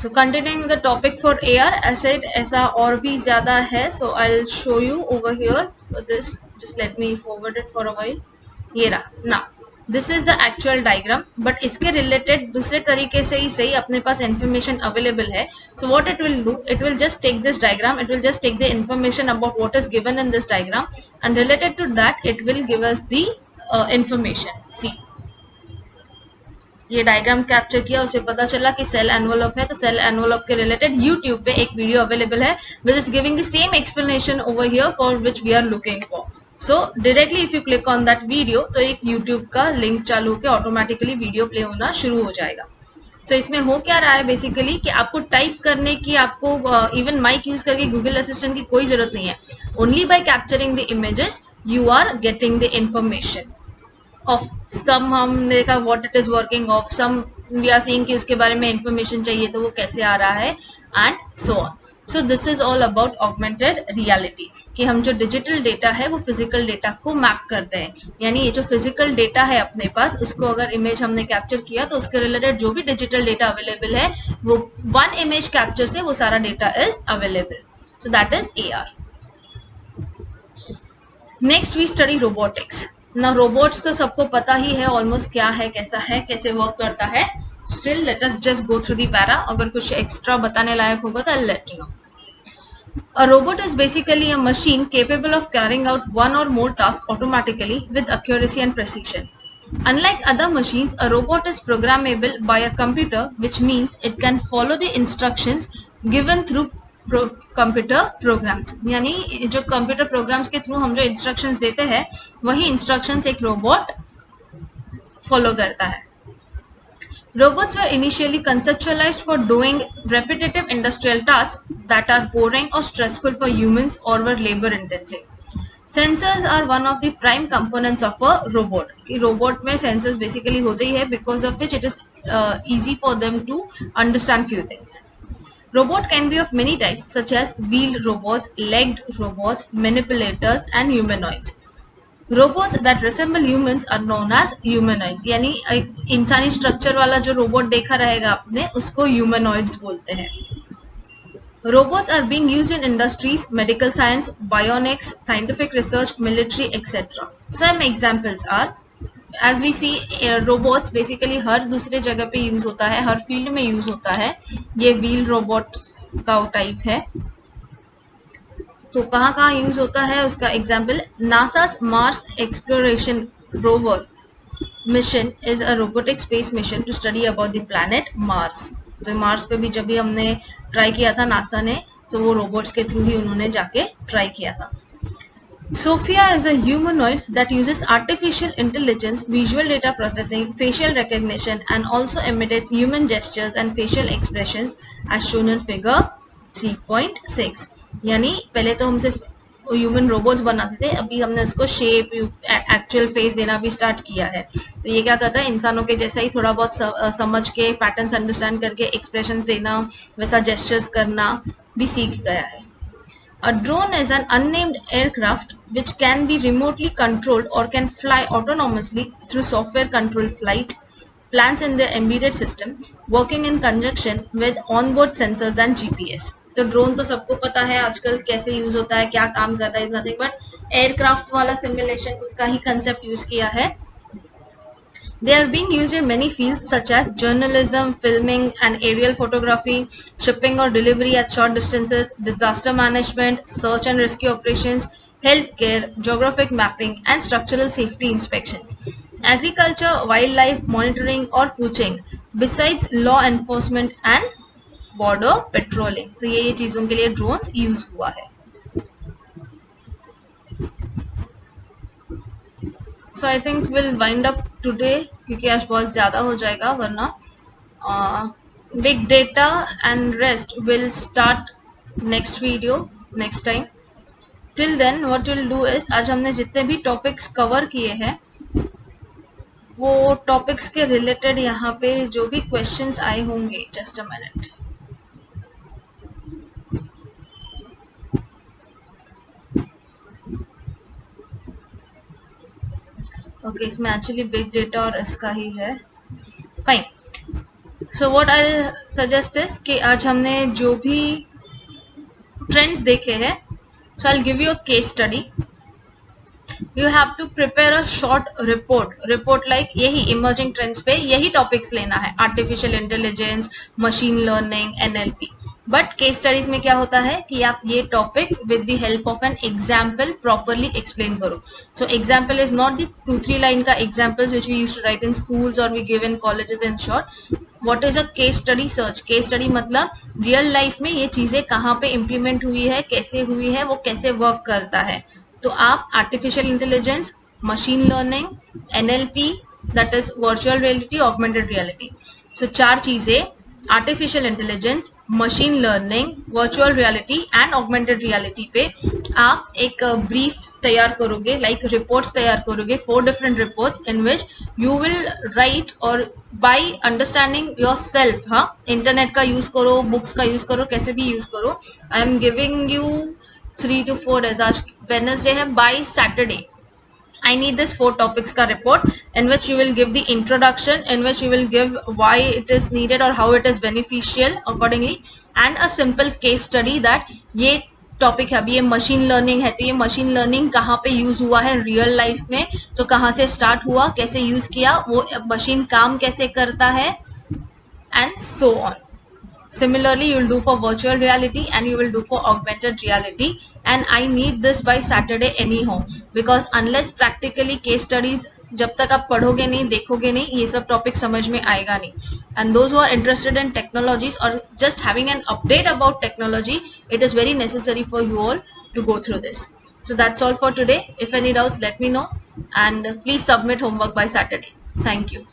So continuing the topic for AR, asset ऐसा और भी ज़्यादा है. So I'll show you over here. This just let me forward it for a while. ये रहा. Now this is the actual diagram, but इसके related दूसरे तरीके से ही सही अपने पास information available है. So what it will do, it will just take this diagram, it will just take the information about what is given in this diagram, and related to that it will give us the information. See, ये diagram capture किया, उसे पता चला कि cell envelope है, तो cell envelope के related YouTube पे एक वीडियो अवेलेबल है which is giving the same explanation over here for which we are looking for. So directly if you click on that video तो एक यूट्यूब का link चालू होकर ऑटोमेटिकली वीडियो प्ले होना शुरू हो जाएगा. तो इसमें हो क्या रहा है बेसिकली कि आपको टाइप करने की, आपको इवन माइक यूज करके गूगल असिस्टेंट की कोई जरूरत नहीं है. Only by capturing the images you are getting the information of some. हमने देखा what it is working of some, we are seeing कि उसके बारे में इंफॉर्मेशन चाहिए तो वो कैसे आ रहा है and so on. So this is all about augmented reality, कि हम जो डिजिटल डेटा है वो फिजिकल डेटा को मैप करते हैं. यानी ये जो फिजिकल डेटा है अपने पास, उसको अगर इमेज हमने कैप्चर किया तो उसके रिलेटेड जो भी डिजिटल डेटा अवेलेबल है वो वन इमेज कैप्चर से वो सारा data is available. So that is AR. Next we study robotics. ना रोबोट्स तो सबको पता ही है ऑलमोस्ट क्या है, कैसा है, कैसे वर्क करता है. Still let us just go through the para. अगर कुछ एक्स्ट्रा बताने लायक होगा तो I let you know. A robot is basically a machine capable of carrying out one or more tasks automatically with accuracy and precision. Unlike other machines, a robot is programmable by a computer, which means it can follow the instructions given through computer programs. यानी जो computer programs के through हम जो instructions देते हैं वही instructions एक robot follow करता है. Robots were initially conceptualized for doing repetitive industrial tasks that are boring or stressful for humans or were labor intensive. Sensors are one of the prime components of a robot. कि robot में sensors basically होते ही है, because of which it is easy for them to understand few things. Robot can be of many types such as wheeled robots, legged robots, manipulators and humanoids. Robots that resemble humans are known as humanoids. यानी एक इंसानी structure वाला जो robot देखा रहेगा आपने उसको humanoids बोलते हैं. Robots are being used in industries, medical science, bionics, scientific research, military, etc. Some examples are, as we see, robots basically हर दूसरे जगह पे यूज होता है, हर फील्ड में यूज होता है. ये व्हील रोबोट का टाइप है. तो कहाँ कहाँ यूज होता है उसका example, NASA's Mars exploration rover mission is a robotic space mission to study about the planet Mars. तो मार्स पे भी जब भी हमने ट्राई किया था नासा ने, तो वो रोबोट्स के थ्रू ही उन्होंने जाके ट्राई किया था. Sophia is a humanoid that uses artificial intelligence, visual data processing, facial recognition, and also imitates human gestures and facial expressions as shown in figure 3.6. यानी पहले तो हम सिर्फ ह्यूमन रोबोट्स बनाते थे, अभी हमने उसको शेप, एक्चुअल फेस देना भी स्टार्ट किया है. तो ये क्या करता है, इंसानों के जैसा ही थोड़ा बहुत समझ के, पैटर्न्स अंडरस्टैंड करके एक्सप्रेशन देना, वैसा जेस्चर्स करना भी सीख गया है. A drone is an unnamed aircraft which can be remotely controlled or can fly autonomously through software-controlled flight plans in the embedded system, working in conjunction with onboard sensors and GPS. तो drone तो सबको पता है आजकल कैसे use होता है, क्या काम कर रहा है, नथिंग बट एयरक्राफ्ट वाला सिमुलेशन, उसका ही कंसेप्ट यूज किया है. They are being used in many fields such as journalism, filming and aerial photography, shipping or delivery at short distances, disaster management, search and rescue operations, healthcare, geographic mapping and structural safety inspections, agriculture, wildlife monitoring or poaching, besides law enforcement and border patrolling. तो ये चीजों के लिए drones use हुआ है. So I think we'll wind up today क्योंकि आज बहुत ज़्यादा हो जाएगा, वरना big data and rest will start next video next time. Till then what we'll do is, आज हमने जितने भी topics cover किए हैं वो topics के related यहाँ पे जो भी questions आए होंगे, just a minute. ओके, इसमें एक्चुअली बिग डेटा और इसका ही है. Fine. So what I suggest is कि आज हमने जो भी ट्रेंड्स देखे हैं, so I give you a case study. You have to prepare a short report like यही emerging trends पे यही topics लेना है, artificial intelligence, machine learning, NLP. But case studies में क्या होता है कि आप ये topic with the help of an example properly explain करो. So example is not the 2-3 line का examples which we use to write in schools और we give in colleges. In short, what is a case study search? Case study मतलब real life में ये चीजें कहाँ पे implement हुई है, कैसे हुई है, वो कैसे वर्क करता है. तो आप artificial intelligence, machine learning, NLP, that is virtual reality, augmented reality. So 4 चीजें, artificial intelligence, machine learning, virtual reality and augmented reality पे आप एक ब्रीफ तैयार करोगे, लाइक रिपोर्ट्स तैयार करोगे, 4 different reports in which you will write और by understanding yourself. हाँ, इंटरनेट का यूज करो, बुक्स का यूज करो, कैसे भी यूज करो. I am giving you 3 to 4 days. आज वेडनेसडे है. By Saturday I need this 4 topics का report in which you will give the introduction, in which you will give why it is needed or how it is beneficial accordingly, and a simple case study that ये topic है. अभी ये machine learning है, तो ये machine learning कहाँ पे use हुआ है रियल लाइफ में, तो कहाँ से स्टार्ट हुआ, कैसे यूज किया, वो मशीन काम कैसे करता है, and so on. Similarly, you will do for virtual reality and you will do for augmented reality. And I need this by Saturday anyhow, because unless practically case studies जब तक आप पढ़ोगे नहीं, देखोगे नहीं, ये सब टॉपिक समझ में आएगा नहीं. And those who are interested in technologies or just having an update about technology, it is very necessary for you all to go through this. So that's all for today. If any doubts, let me know, and please submit homework by Saturday. Thank you.